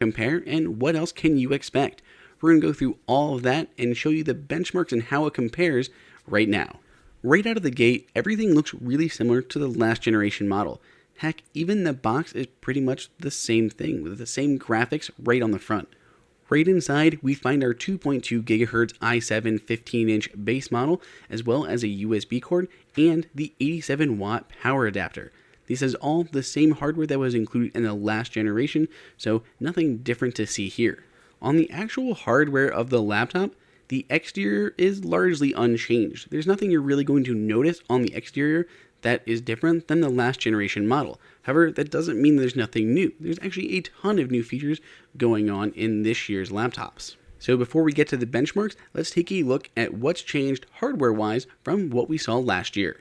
compare, and what else can you expect. We're going to go through all of that and show you the benchmarks and how it compares right now. Right out of the gate, everything looks really similar to the last generation model. Heck, even the box is pretty much the same thing, with the same graphics right on the front. Right inside, we find our 2.2 GHz i7 15-inch base model, as well as a USB cord and the 87-watt power adapter. This is all the same hardware that was included in the last generation, so nothing different to see here. On the actual hardware of the laptop, the exterior is largely unchanged. There's nothing you're really going to notice on the exterior that is different than the last generation model. However, that doesn't mean there's nothing new. There's actually a ton of new features going on in this year's laptops. So before we get to the benchmarks, let's take a look at what's changed hardware-wise from what we saw last year.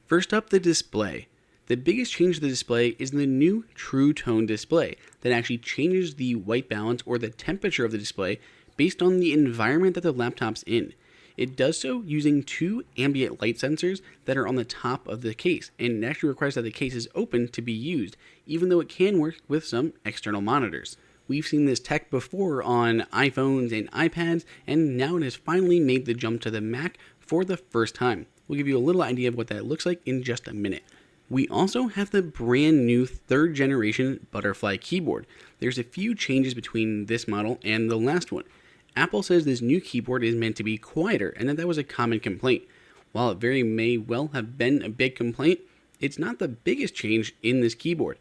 First up, the display. The biggest change to the display is the new True Tone display that actually changes the white balance or the temperature of the display based on the environment that the laptop's in. It does so using two ambient light sensors that are on the top of the case, and it actually requires that the case is open to be used, even though it can work with some external monitors. We've seen this tech before on iPhones and iPads, and now it has finally made the jump to the Mac for the first time. We'll give you a little idea of what that looks like in just a minute. We also have the brand new 3rd generation Butterfly keyboard. There's a few changes between this model and the last one. Apple says this new keyboard is meant to be quieter, and that was a common complaint. While it very may well have been a big complaint, it's not the biggest change in this keyboard.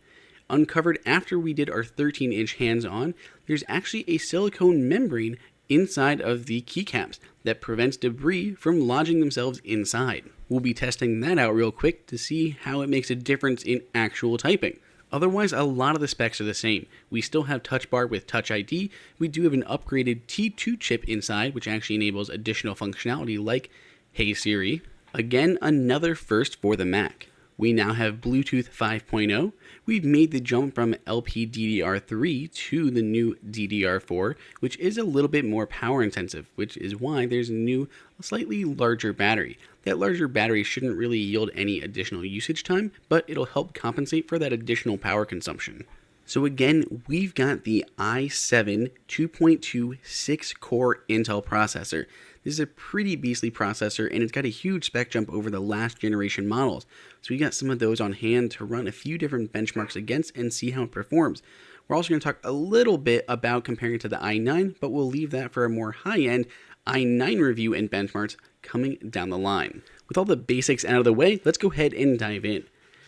Uncovered after we did our 13-inch hands-on, there's actually a silicone membrane inside of the keycaps that prevents debris from lodging themselves inside. We'll be testing that out real quick to see how it makes a difference in actual typing. Otherwise, a lot of the specs are the same. We still have Touch Bar with Touch ID. We do have an upgraded T2 chip inside, which actually enables additional functionality like Hey Siri. Again, another first for the Mac. We now have Bluetooth 5.0. We've made the jump from LPDDR3 to the new DDR4, which is a little bit more power intensive, which is why there's a new, slightly larger battery. That larger battery shouldn't really yield any additional usage time, but it'll help compensate for that additional power consumption. So again, we've got the i7 2.2 6-core Intel processor. This is a pretty beastly processor, and it's got a huge spec jump over the last generation models. So we got some of those on hand to run a few different benchmarks against and see how it performs. We're also going to talk a little bit about comparing it to the i9, but we'll leave that for a more high-end i9 review and benchmarks coming down the line. With all the basics out of the way, let's go ahead and dive in.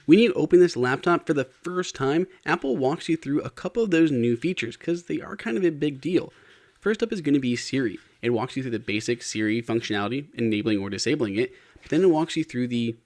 When you open this laptop for the first time, Apple walks you through a couple of those new features because they are kind of a big deal. First up is going to be Siri. It walks you through the basic Siri functionality, enabling or disabling it, but then it walks you through the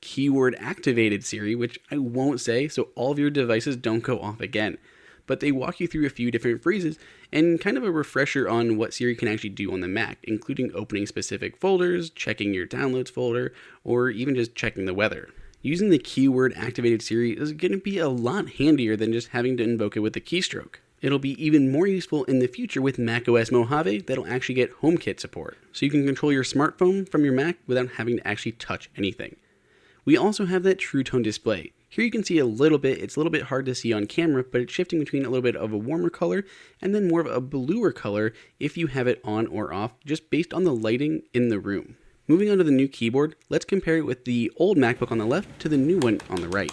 keyword activated Siri, which I won't say, so all of your devices don't go off again. But they walk you through a few different phrases and kind of a refresher on what Siri can actually do on the Mac, including opening specific folders, checking your downloads folder, or even just checking the weather. Using the keyword activated Siri is going to be a lot handier than just having to invoke it with a keystroke. It'll be even more useful in the future with macOS Mojave that'll actually get HomeKit support, so you can control your smartphone from your Mac without having to actually touch anything. We also have that True Tone display. Here you can see a little bit, it's a little bit hard to see on camera, but it's shifting between a little bit of a warmer color and then more of a bluer color if you have it on or off, just based on the lighting in the room. Moving on to the new keyboard, let's compare it with the old MacBook on the left to the new one on the right.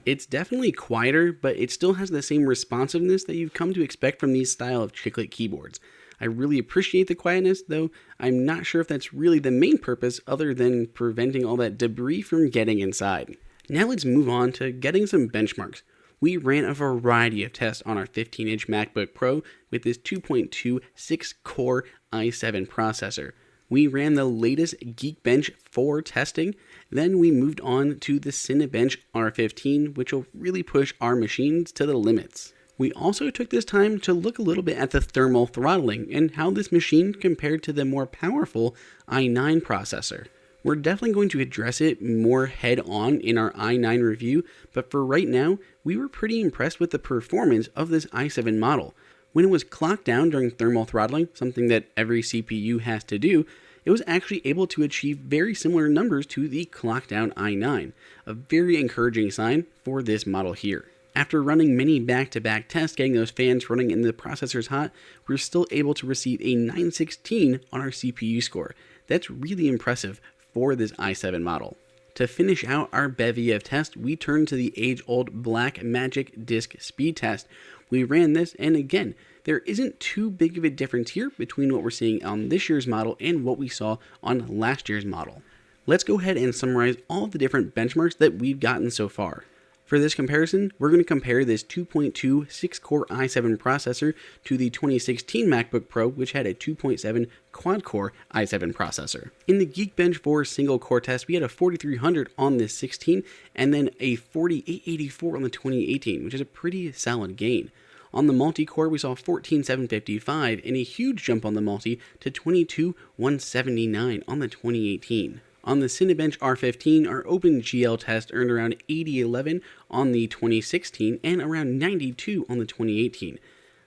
It's definitely quieter, but it still has the same responsiveness that you've come to expect from these style of chiclet keyboards. I really appreciate the quietness, though I'm not sure if that's really the main purpose other than preventing all that debris from getting inside. Now let's move on to getting some benchmarks. We ran a variety of tests on our 15-inch MacBook Pro with this 2.2 6-core i7 processor. We ran the latest Geekbench 4 testing, then we moved on to the Cinebench R15, which will really push our machines to the limits. We also took this time to look a little bit at the thermal throttling and how this machine compared to the more powerful i9 processor. We're definitely going to address it more head on in our i9 review, but for right now, we were pretty impressed with the performance of this i7 model. When it was clocked down during thermal throttling, something that every CPU has to do, it was actually able to achieve very similar numbers to the clocked down i9, a very encouraging sign for this model here. After running many back-to-back tests, getting those fans running and the processors hot, we're still able to receive a 916 on our CPU score. That's really impressive for this i7 model. To finish out our bevy of tests, we turned to the age-old Blackmagic disk speed test. We ran this, and again, there isn't too big of a difference here between what we're seeing on this year's model and what we saw on last year's model. Let's go ahead and summarize all the different benchmarks that we've gotten so far. For this comparison, we're going to compare this 2.2 6-core i7 processor to the 2016 MacBook Pro, which had a 2.7 quad-core i7 processor. In the Geekbench 4 single-core test, we had a 4300 on this 16, and then a 4884 on the 2018, which is a pretty solid gain. On the multi-core, we saw 14755 and a huge jump on the multi to 22179 on the 2018. On the Cinebench R15, our OpenGL test earned around 8011 on the 2016 and around 92 on the 2018.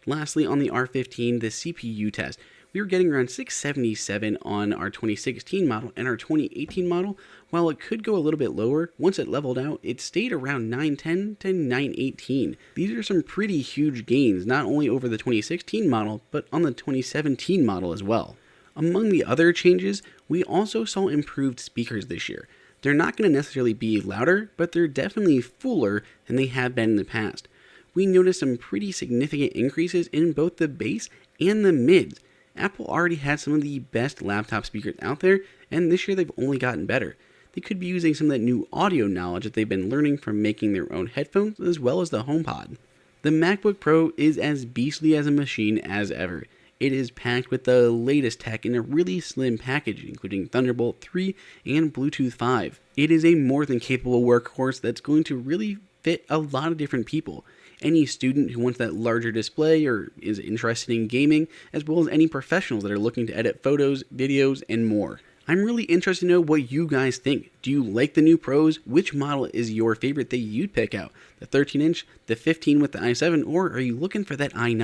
Lastly, on the R15, the CPU test, we were getting around 677 on our 2016 model and our 2018 model. While it could go a little bit lower, once it leveled out, it stayed around 910 to 918. These are some pretty huge gains, not only over the 2016 model, but on the 2017 model as well. Among the other changes, we also saw improved speakers this year. They're not going to necessarily be louder, but they're definitely fuller than they have been in the past. We noticed some pretty significant increases in both the bass and the mids. Apple already had some of the best laptop speakers out there, and this year they've only gotten better. They could be using some of that new audio knowledge that they've been learning from making their own headphones as well as the HomePod. The MacBook Pro is as beastly as a machine as ever. It is packed with the latest tech in a really slim package, including Thunderbolt 3 and Bluetooth 5. It is a more than capable workhorse that's going to really fit a lot of different people. Any student who wants that larger display or is interested in gaming, as well as any professionals that are looking to edit photos, videos, and more. I'm really interested to know what you guys think. Do you like the new Pros? Which model is your favorite that you'd pick out? The 13-inch, the 15 with the i7, or are you looking for that i9?